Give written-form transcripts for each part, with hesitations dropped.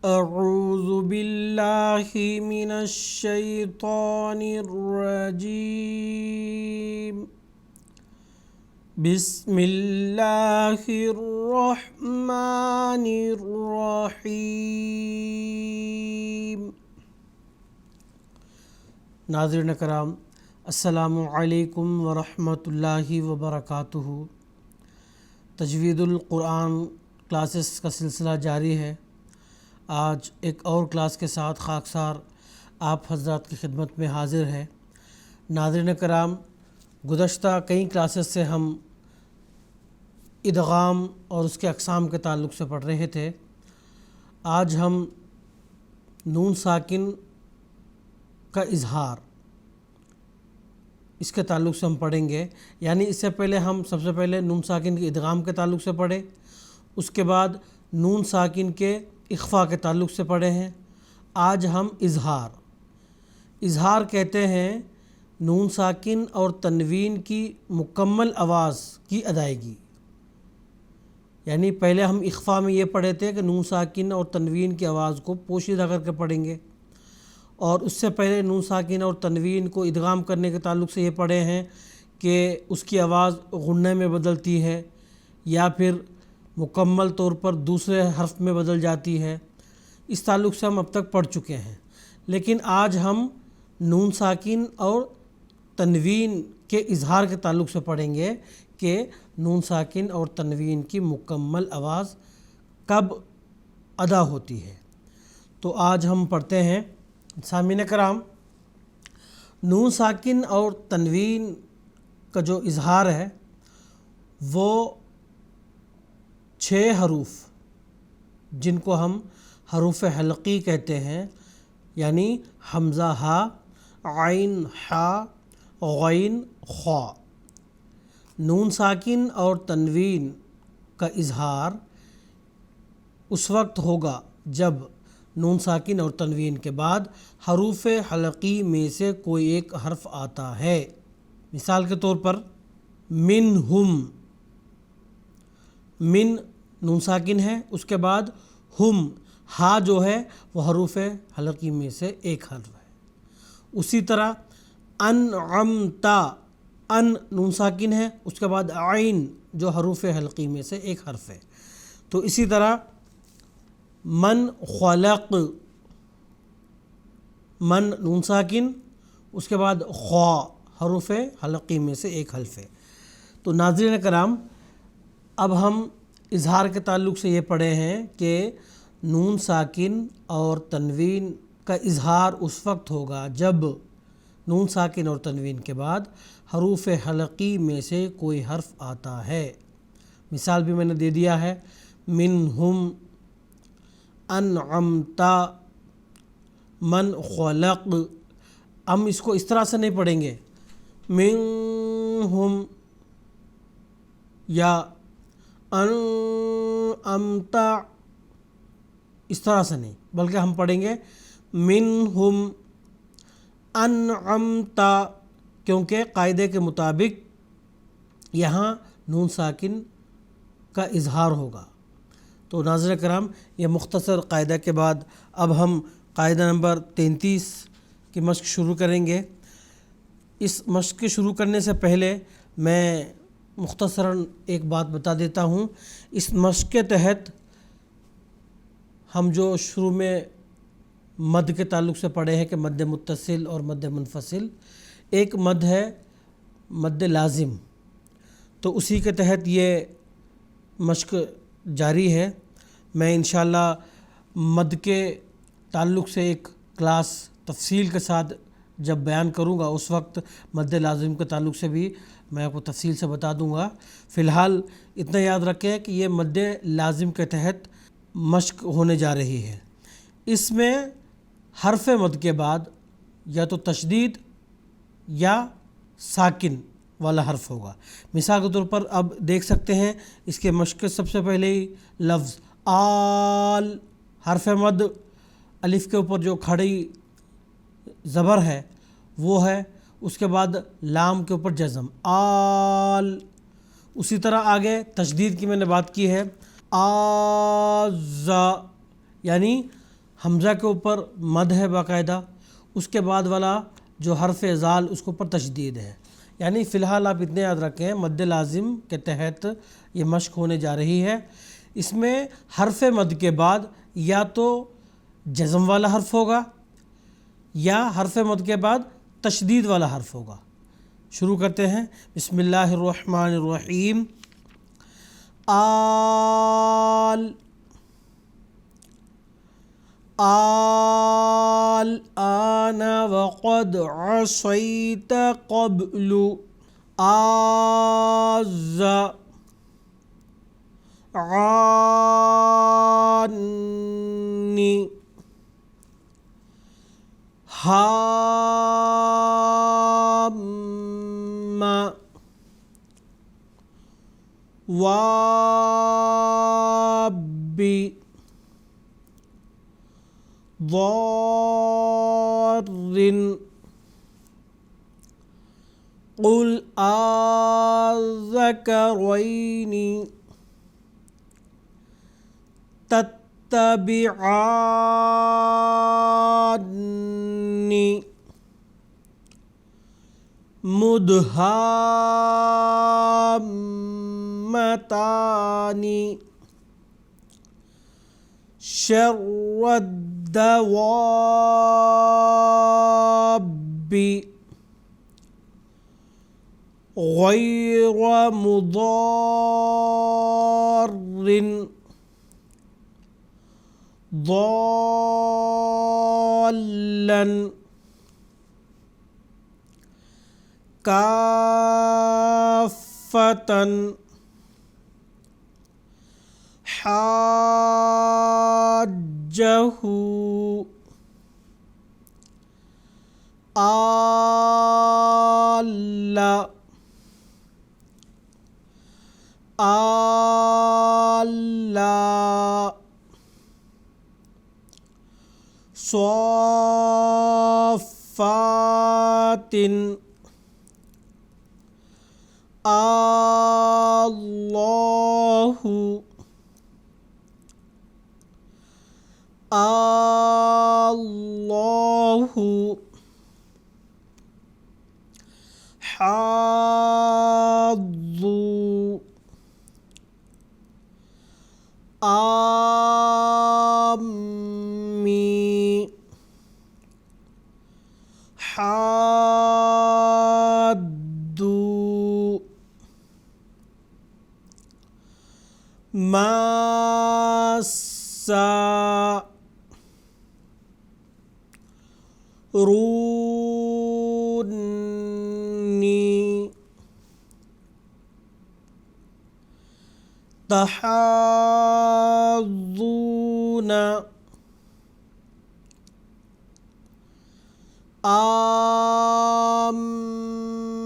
أعوذ بالله من الشيطان الرجيم بسم اللہ الرحمن الرحیم۔ ناظرین کرام، السلام علیکم ورحمۃ اللہ وبرکاتہ۔ تجوید القرآن کلاسز کا سلسلہ جاری ہے۔ آج ایک اور کلاس کے ساتھ خاکسار آپ حضرات کی خدمت میں حاضر ہے۔ ناظرین کرام، گزشتہ کئی کلاسز سے ہم ادغام اور اس کے اقسام کے تعلق سے پڑھ رہے تھے۔ آج ہم نون ساکن کا اظہار، اس کے تعلق سے ہم پڑھیں گے۔ یعنی اس سے پہلے ہم سب سے پہلے نون ساکن کے ادغام کے تعلق سے پڑھے، اس کے بعد نون ساکن کے اخفاء کے تعلق سے پڑھے ہیں۔ آج ہم اظہار کہتے ہیں نون ساکن اور تنوین کی مکمل آواز کی ادائیگی۔ یعنی پہلے ہم اخفاء میں یہ پڑھے تھے کہ نون ساکن اور تنوین کی آواز کو پوشیدہ کر کے پڑھیں گے، اور اس سے پہلے نون ساکن اور تنوین کو ادغام کرنے کے تعلق سے یہ پڑھے ہیں کہ اس کی آواز غنّے میں بدلتی ہے یا پھر مکمل طور پر دوسرے حرف میں بدل جاتی ہے۔ اس تعلق سے ہم اب تک پڑھ چکے ہیں، لیکن آج ہم نون ساکن اور تنوین کے اظہار کے تعلق سے پڑھیں گے کہ نون ساکن اور تنوین کی مکمل آواز کب ادا ہوتی ہے۔ تو آج ہم پڑھتے ہیں۔ سامعین کرام، نون ساکن اور تنوین کا جو اظہار ہے وہ 6 حروف، جن کو ہم حروف حلقی کہتے ہیں، یعنی حمزہ ہا، عین حا، غین خا۔ نون ساکن اور تنوین کا اظہار اس وقت ہوگا جب نون ساکن اور تنوین کے بعد حروف حلقی میں سے کوئی ایک حرف آتا ہے۔ مثال کے طور پر منہم، من نون ساکن ہے، اس کے بعد ہم، ہا جو ہے وہ حروف حلقی میں سے ایک حرف ہے۔ اسی طرح انعمتا، ان نون ساکن ہے، اس کے بعد عین جو حروف حلقی میں سے ایک حرف ہے۔ تو اسی طرح من خلق، من نون ساکن، اس کے بعد خا حروف حلقی میں سے ایک حرف ہے۔ تو ناظرین کرام، اب ہم اظہار کے تعلق سے یہ پڑھے ہیں کہ نون ساکن اور تنوین کا اظہار اس وقت ہوگا جب نون ساکن اور تنوین کے بعد حروف حلقی میں سے کوئی حرف آتا ہے۔ مثال بھی میں نے دے دیا ہے، منہم، انعمتا، من خلق۔ ہم اس کو اس طرح سے نہیں پڑھیں گے منہم یا انعمتا، اس طرح سے نہیں، بلکہ ہم پڑھیں گے منہم انعمتا، کیونکہ قاعدے کے مطابق یہاں نون ساکن کا اظہار ہوگا۔ تو ناظرین کرام، یہ مختصر قاعدہ کے بعد اب ہم قاعدہ نمبر 33 کی مشق شروع کریں گے۔ اس مشق کے شروع کرنے سے پہلے میں مختصراً ایک بات بتا دیتا ہوں۔ اس مشق کے تحت ہم جو شروع میں مد کے تعلق سے پڑھے ہیں کہ مد متصل اور مد منفصل، ایک مد ہے مد لازم، تو اسی کے تحت یہ مشق جاری ہے۔ میں انشاءاللہ مد کے تعلق سے ایک کلاس تفصیل کے ساتھ جب بیان کروں گا، اس وقت مد لازم کے تعلق سے بھی میں آپ کو تفصیل سے بتا دوں گا۔ فی الحال اتنا یاد رکھیں کہ یہ مد لازم کے تحت مشق ہونے جا رہی ہے۔ اس میں حرف مد کے بعد یا تو تشدید یا ساکن والا حرف ہوگا۔ مثال کے طور پر اب دیکھ سکتے ہیں اس کے مشق کے سب سے پہلے ہی لفظ آل، حرف مد الف کے اوپر جو کھڑی زبر ہے وہ ہے، اس کے بعد لام کے اوپر جزم آل۔ اسی طرح آگے تشدید کی میں نے بات کی ہے، آزا، یعنی حمزہ کے اوپر مد ہے باقاعدہ، اس کے بعد والا جو حرف زال اس کے اوپر تشدید ہے. یعنی فی الحال آپ اتنے یاد رکھیں مد لازم کے تحت یہ مشق ہونے جا رہی ہے. اس میں حرف مد کے بعد یا تو جزم والا حرف ہوگا یا حرف مد کے بعد تشدید والا حرف ہوگا. شروع کرتے ہیں. بسم اللہ الرحمن الرحیم. الآن وقد عصيت قبل. عني. هام واب ضار. قل الذكرين تتبعان مدهامتان شر الدواب غير مضار ضالا كافة حاجه ألا صافات الله حاض آمي حاد ماسا روني تحاضون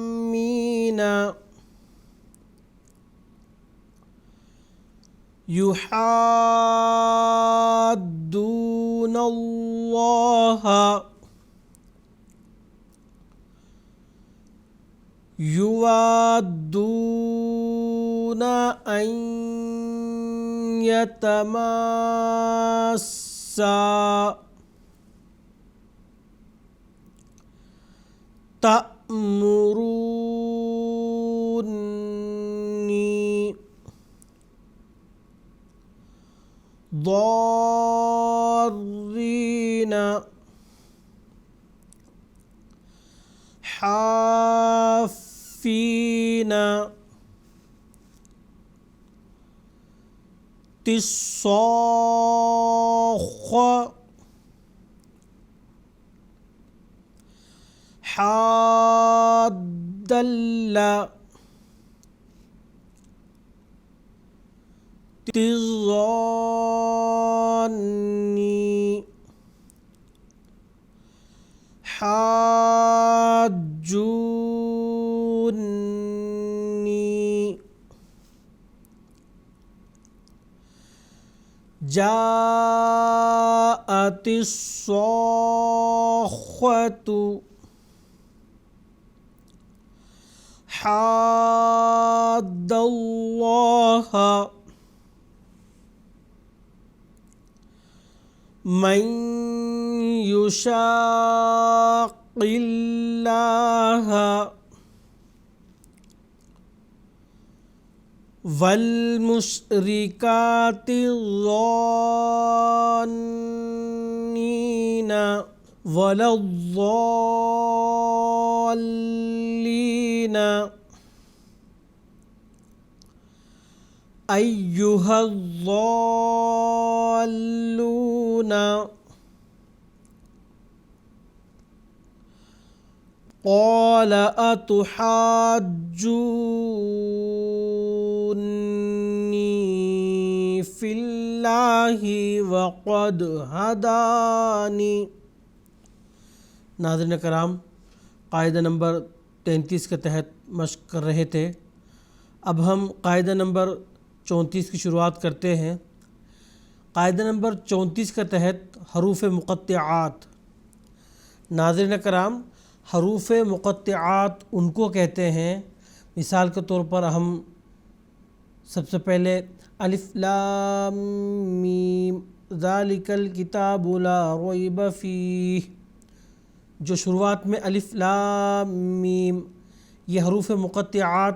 آمين يحادون الله يوادون أن يتماسا تأمروني ضارين حافين تصاخ حادل تظاني حاجوني جاءت الصاخة حاد الله من یشاق اللہ والمشرکات ظانین ولا الضالین ایہا الضالون قال اتحاجونی فی اللہ وقد ہدانی۔ ناظرین کرام، قاعدہ نمبر 33 کے تحت مشق کر رہے تھے، اب ہم قاعدہ نمبر 34 کی شروعات کرتے ہیں۔ قاعدہ نمبر 34 کے تحت حروف مقطعات۔ ناظرین کرام، حروف مقطعات ان کو کہتے ہیں، مثال کے طور پر ہم سب سے پہلے الف لام میم ذالک الکتاب لا ریب فیہ، جو شروعات میں الف لام میم، یہ حروف مقطعات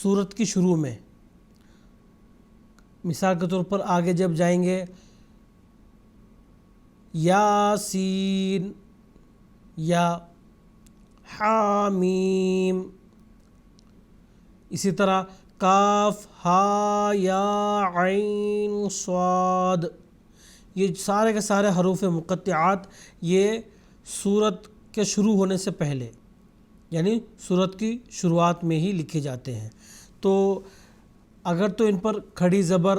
سورت کی شروع میں۔ مثال کے طور پر آگے جب جائیں گے یاسین یا حامیم، اسی طرح کاف ہا یا عین صاد، یہ سارے کے سارے حروف مقطعات یہ سورت کے شروع ہونے سے پہلے، یعنی سورت کی شروعات میں ہی لکھے جاتے ہیں۔ تو اگر تو ان پر کھڑی زبر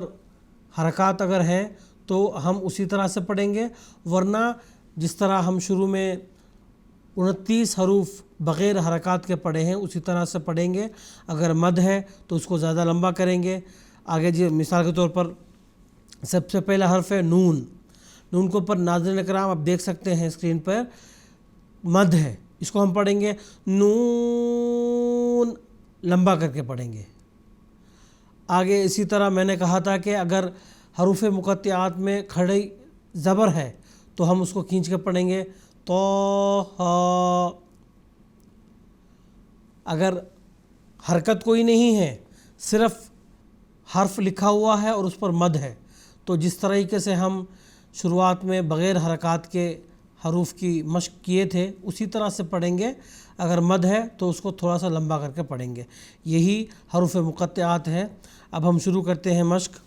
حرکات اگر ہیں تو ہم اسی طرح سے پڑھیں گے، ورنہ جس طرح ہم شروع میں 29 حروف بغیر حرکات کے پڑھے ہیں اسی طرح سے پڑھیں گے۔ اگر مد ہے تو اس کو زیادہ لمبا کریں گے۔ آگے جی مثال کے طور پر سب سے پہلا حرف ہے نون۔ نون کے اوپر ناظرین کرام آپ دیکھ سکتے ہیں اسکرین پر مد ہے، اس کو ہم پڑھیں گے نون، لمبا کر کے پڑھیں گے۔ آگے اسی طرح میں نے کہا تھا کہ اگر حروف مقطعات میں کھڑی زبر ہے تو ہم اس کو کھینچ کے پڑھیں گے طٰ۔ اگر حرکت کوئی نہیں ہے، صرف حرف لکھا ہوا ہے اور اس پر مد ہے، تو جس طریقے سے ہم شروعات میں بغیر حرکات کے حروف کی مشق کیے تھے اسی طرح سے پڑھیں گے۔ اگر مد ہے تو اس کو تھوڑا سا لمبا کر کے پڑھیں گے۔ یہی حروف مقطعات ہیں۔ اب ہم شروع کرتے ہیں مشق۔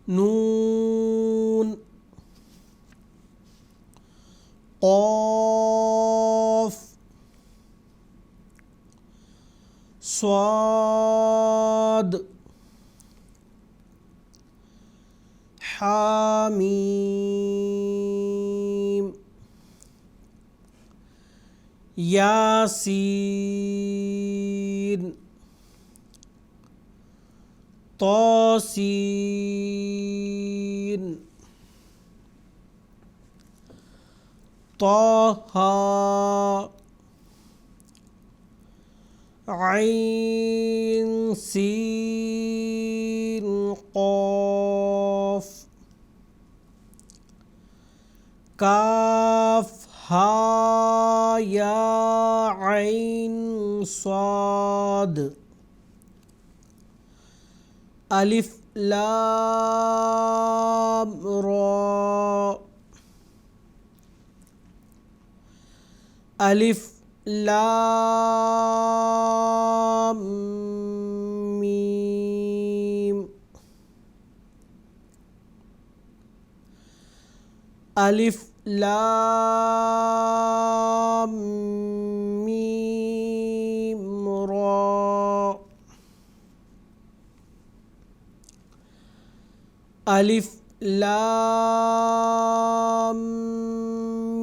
نون، قاف، صاد، حامیم، یاسین، طاسین، طٰ، عین سین قاف، کاف ہا یا عین صاد، الف لام را، الف لام میم، الف لام میم را، الف لام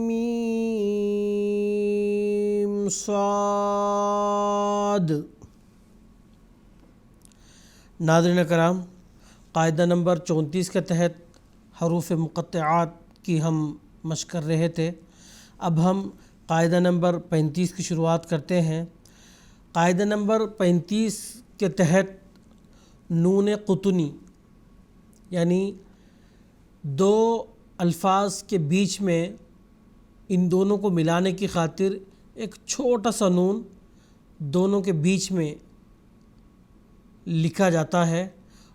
میم صاد۔ ناظرین کرام، قاعدہ نمبر 34 کے تحت حروف مقطعات کی ہم مشق کر رہے تھے۔ اب ہم قاعدہ نمبر 35 کی شروعات کرتے ہیں۔ قاعدہ نمبر 35 کے تحت نون قطنی یعنی دو الفاظ کے بیچ میں ان دونوں کو ملانے کی خاطر ایک چھوٹا سا نون دونوں کے بیچ میں لکھا جاتا ہے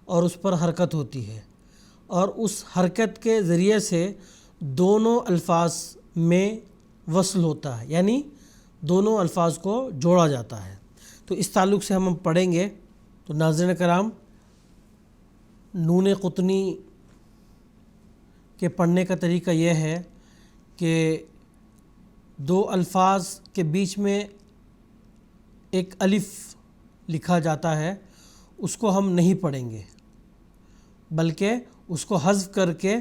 اور اس پر حرکت ہوتی ہے، اور اس حرکت کے ذریعے سے دونوں الفاظ میں وصل ہوتا ہے، یعنی دونوں الفاظ کو جوڑا جاتا ہے۔ تو اس تعلق سے ہم پڑھیں گے۔ تو ناظرین کرام، نون قطنی کے پڑھنے کا طریقہ یہ ہے کہ دو الفاظ کے بیچ میں ایک الف لکھا جاتا ہے، اس کو ہم نہیں پڑھیں گے، بلکہ اس کو حذف کر کے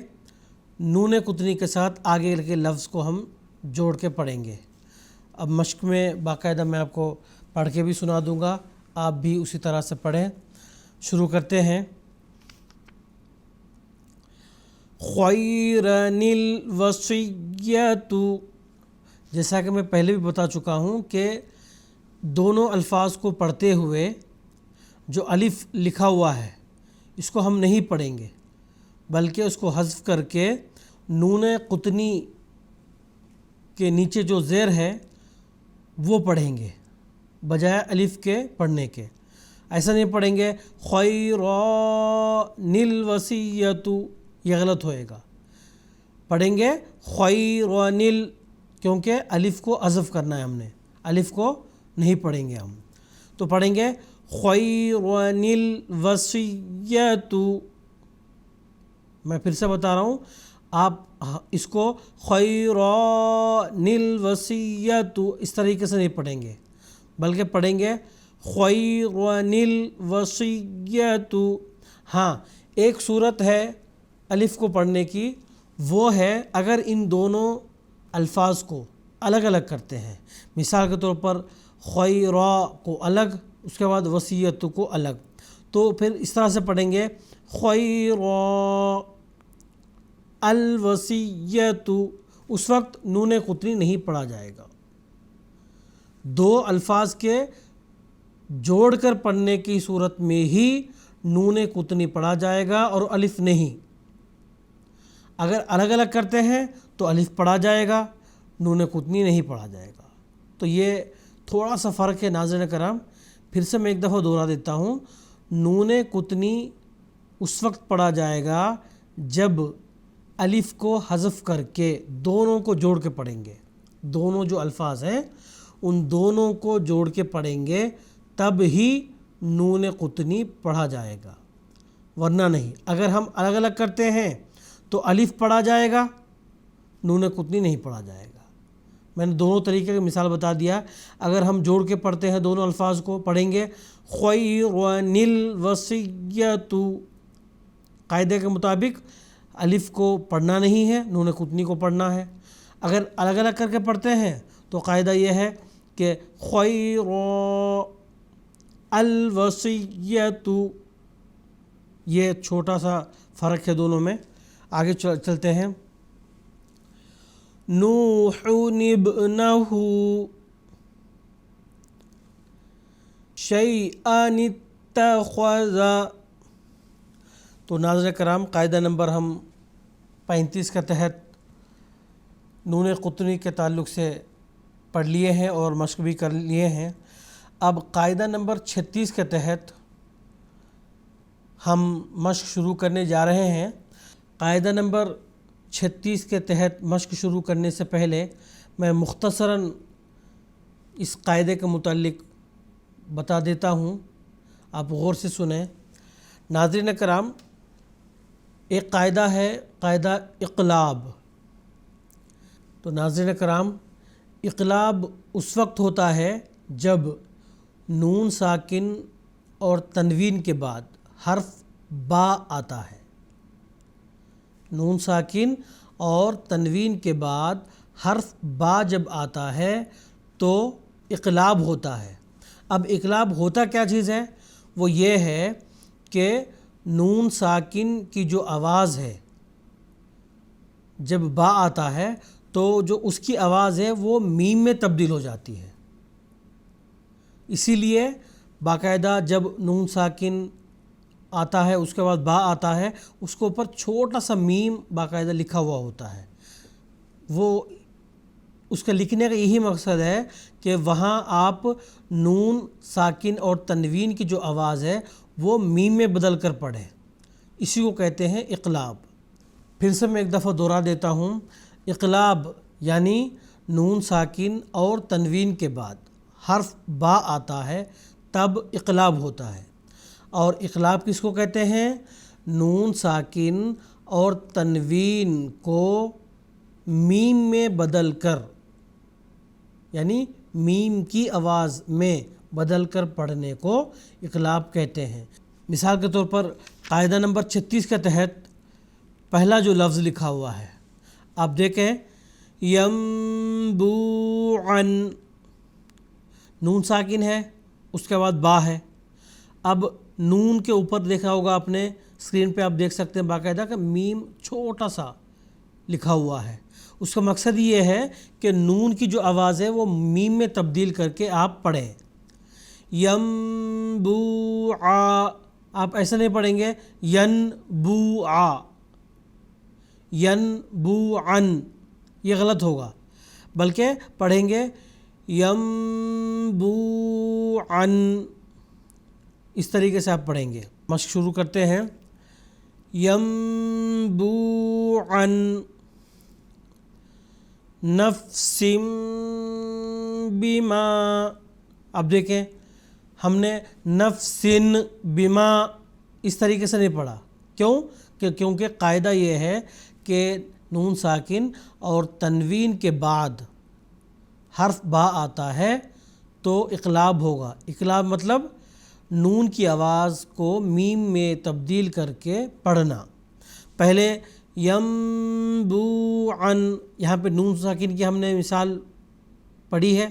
نون قطنی کے ساتھ آگے کے لفظ کو ہم جوڑ کے پڑھیں گے۔ اب مشق میں باقاعدہ میں آپ کو پڑھ کے بھی سنا دوں گا، آپ بھی اسی طرح سے پڑھیں۔ شروع کرتے ہیں۔ خیرن الوصیۃ، جیسا کہ میں پہلے بھی بتا چکا ہوں کہ دونوں الفاظ کو پڑھتے ہوئے جو الف لکھا ہوا ہے اس کو ہم نہیں پڑھیں گے، بلکہ اس کو حذف کر کے نون قطنی کے نیچے جو زیر ہے وہ پڑھیں گے بجائے الف کے پڑھنے کے۔ ایسا نہیں پڑھیں گے خیرن الوصیۃ، یہ غلط ہوئے گا۔ پڑھیں گے خیرن، کیونکہ الف کو حذف کرنا ہے ہم نے، الف کو نہیں پڑھیں گے ہم۔ تو پڑھیں گے خیرن الوصیۃ۔ میں پھر سے بتا رہا ہوں، آپ اس کو خیرن الوصیۃ اس طریقے سے نہیں پڑھیں گے، بلکہ پڑھیں گے خیرن الوصیۃ۔ ہاں، ایک صورت ہے الف کو پڑھنے کی، وہ ہے اگر ان دونوں الفاظ کو الگ الگ کرتے ہیں۔ مثال کے طور پر خیرا کو الگ، اس کے بعد وصیت کو الگ، تو پھر اس طرح سے پڑھیں گے خیرا الوصیۃ، اس وقت نون قطنی نہیں پڑھا جائے گا۔ دو الفاظ کے جوڑ کر پڑھنے کی صورت میں ہی نون قطنی پڑھا جائے گا اور الف نہیں۔ اگر الگ الگ کرتے ہیں تو الف پڑھا جائے گا، نون قطنی نہیں پڑھا جائے گا۔ تو یہ تھوڑا سا فرق ہے ناظرین کرام۔ پھر سے میں ایک دفعہ دوہرا دیتا ہوں، نون قطنی اس وقت پڑھا جائے گا جب الف کو حذف کر کے دونوں کو جوڑ کے پڑھیں گے، دونوں جو الفاظ ہیں ان دونوں کو جوڑ کے پڑھیں گے، تب ہی نون قطنی پڑھا جائے گا، ورنہ نہیں۔ اگر ہم الگ الگ کرتے ہیں تو الف پڑھا جائے گا، نون قطنی نہیں پڑھا جائے گا۔ میں نے دونوں طریقے کی مثال بتا دیا۔ اگر ہم جوڑ کے پڑھتے ہیں دونوں الفاظ کو، پڑھیں گے خیرن الوصیۃ، قاعدے کے مطابق الف کو پڑھنا نہیں ہے، نون قطنی کو پڑھنا ہے۔ اگر الگ الگ کر کے پڑھتے ہیں تو قاعدہ یہ ہے کہ خیرا الوصیۃ، یہ چھوٹا سا فرق ہے دونوں میں۔ آگے چلتے ہیں۔ نوح ابنہ شیئا اتخذ، تو ناظرین کرام قاعدہ نمبر ہم 35 کے تحت نون قطنی کے تعلق سے پڑھ لیے ہیں اور مشق بھی کر لیے ہیں۔ اب قاعدہ نمبر 36 کے تحت ہم مشق شروع کرنے جا رہے ہیں۔ قاعدہ نمبر 36 کے تحت مشق شروع کرنے سے پہلے میں مختصراً اس قاعدے کے متعلق بتا دیتا ہوں، آپ غور سے سنیں۔ ناظرین کرام، ایک قاعدہ ہے قاعدہ اقلاب۔ تو ناظرین کرام، اقلاب اس وقت ہوتا ہے جب نون ساکن اور تنوین کے بعد حرف با آتا ہے۔ نون ساکن اور تنوین کے بعد حرف با جب آتا ہے تو اقلاب ہوتا ہے۔ اب اقلاب ہوتا کیا چیز ہے؟ وہ یہ ہے کہ نون ساکن کی جو آواز ہے جب با آتا ہے تو جو اس کی آواز ہے وہ میم میں تبدیل ہو جاتی ہے۔ اسی لیے باقاعدہ جب نون ساکن آتا ہے، اس کے بعد با آتا ہے، اس کے اوپر چھوٹا سا میم باقاعدہ لکھا ہوا ہوتا ہے. وہ اس کے لکھنے کا یہی مقصد ہے کہ وہاں آپ نون ساکن اور تنوین کی جو آواز ہے وہ میم میں بدل کر پڑھیں. اسی کو کہتے ہیں اقلاب. پھر سے میں ایک دفعہ دوہرا دیتا ہوں. اقلاب یعنی نون ساکن اور تنوین کے بعد حرف با آتا ہے تب اقلاب ہوتا ہے. اور اقلاب کس کو کہتے ہیں؟ نون ساکن اور تنوین کو میم میں بدل کر، یعنی میم کی آواز میں بدل کر پڑھنے کو اقلاب کہتے ہیں. مثال کے طور پر قاعدہ نمبر 36 کے تحت پہلا جو لفظ لکھا ہوا ہے آپ دیکھیں، ینبوعن، نون ساکن ہے، اس کے بعد با ہے. اب نون کے اوپر دیکھا ہوگا آپ نے، اسکرین پہ آپ دیکھ سکتے ہیں باقاعدہ کہ میم چھوٹا سا لکھا ہوا ہے. اس کا مقصد یہ ہے کہ نون کی جو آواز ہے وہ میم میں تبدیل کر کے آپ پڑھیں. ینبوعا، آپ ایسا نہیں پڑھیں گے ینبوعا، ینبوعن، یہ غلط ہوگا، بلکہ پڑھیں گے ینبوعن. اس طریقے سے آپ پڑھیں گے. مشق شروع کرتے ہیں. ینبوعن نفس بما، اب دیکھیں ہم نے نفسن بما اس طریقے سے نہیں پڑھا. کیوں؟ کیونکہ قاعدہ یہ ہے کہ نون ساکن اور تنوین کے بعد حرف با آتا ہے تو اقلاب ہوگا. اقلاب مطلب نون کی آواز کو میم میں تبدیل کر کے پڑھنا. پہلے ینبوعن، یہاں پہ نون ساکن کی ہم نے مثال پڑھی ہے.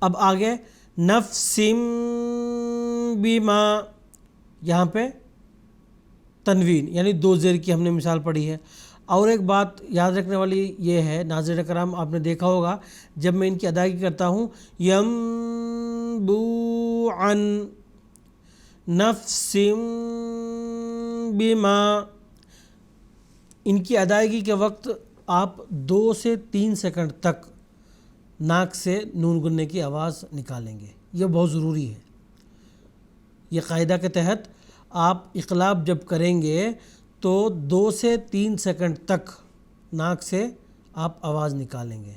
اب آگے نفسم بما، یہاں پہ تنوین یعنی دو زیر کی ہم نے مثال پڑھی ہے. اور ایک بات یاد رکھنے والی یہ ہے ناظرین کرام، آپ نے دیکھا ہوگا جب میں ان کی ادائیگی کرتا ہوں ینبوعن نفس بما، ان کی ادائیگی کے وقت آپ 2 سے 3 سیکنڈ تک ناک سے نون گننے کی آواز نکالیں گے. یہ بہت ضروری ہے. یہ قاعدہ کے تحت آپ اقلاب جب کریں گے تو 2 سے 3 سیکنڈ تک ناک سے آپ آواز نکالیں گے.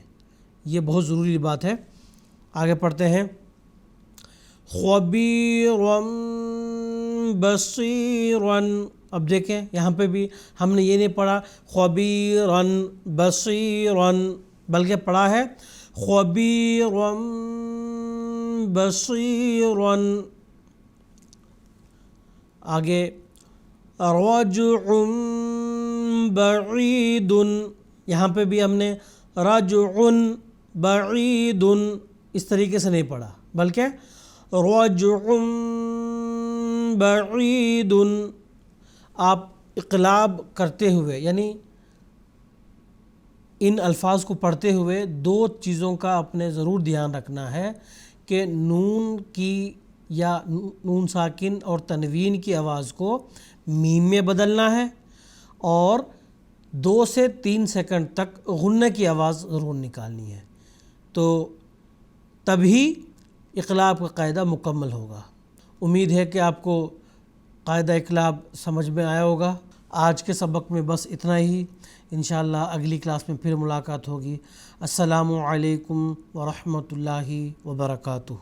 یہ بہت ضروری بات ہے. آگے پڑھتے ہیں. خبیرن بصیرن، اب دیکھیں یہاں پہ بھی ہم نے یہ نہیں پڑھا خبیرن بصیرن، بلکہ پڑھا ہے خبیرن بصیرن. آگے رجع بعید، یہاں پہ بھی ہم نے رجع بعید اس طریقے سے نہیں پڑھا، بلکہ رجع بعید. آپ اقلاب کرتے ہوئے یعنی ان الفاظ کو پڑھتے ہوئے 2 چیزوں کا اپنے ضرور دھیان رکھنا ہے کہ نون کی یا نون ساکن اور تنوین کی آواز کو میم میں بدلنا ہے، اور 2 سے 3 سیکنڈ تک غنہ کی آواز ضرور نکالنی ہے. تو تبھی اقلاب کا قاعدہ مکمل ہوگا. امید ہے کہ آپ کو قاعدہ اقلاب سمجھ میں آیا ہوگا. آج کے سبق میں بس اتنا ہی. انشاءاللہ اگلی کلاس میں پھر ملاقات ہوگی. السلام علیکم ورحمۃ اللہ وبرکاتہ.